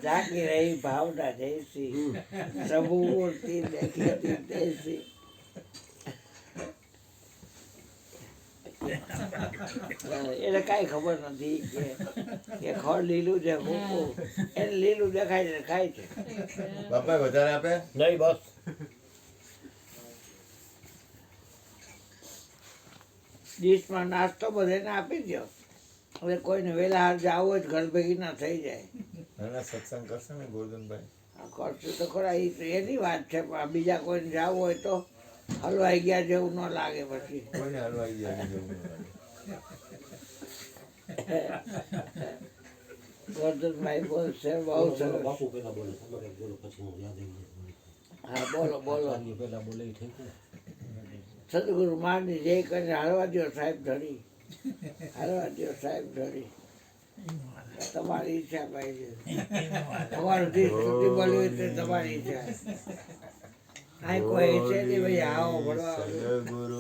જાગી રહી ભાવના જૈસી, પ્રભુ મૂર્તિ દેખી હતી તૈસી. એને કાંઈ ખબર નથી કે ખડ લીલું છે ભૂખું, એને લીલું દેખાય છે ખાય છે. બાપા વધારે આપે નહીં બસ. ડીશમાં નાસ્તો બધાને આપી દો. હવે કોઈને વહેલા હાર જવું હોય તો ઘર ભેગી ના થઈ જાય. નાના સત્સંગ કરશે ને ગોરધનભાઈ? કરશું તો ખરા, એ તો એની વાત છે. પણ બીજા કોઈને જવું હોય તો હલવાઈ ગયા જેવું ન લાગે. પછી કોઈને હલવાઈ ગયા જેવું ન લાગે. ગોરધનભાઈ બોલશે બહુ સરસ. બાપુ પેલા બોલે, તમે કંઈક બોલો પછી હું યાદ આવી જાય. હા બોલો બોલો. પેલા બોલે એ ઠીક ને. સદગુરુ માની જય કરીને હાલવા દો સાહેબ ધડી, હાલવા દો સાહેબ ધડી. તમારી ઈચ્છા ભાઈ, તમારું જે સુધી બોલ્યું તે તમારી ઈચ્છા. આ કોઈ ઈચ્છા નહીં ભાઈ, આવો ભણવા. સદગુરુ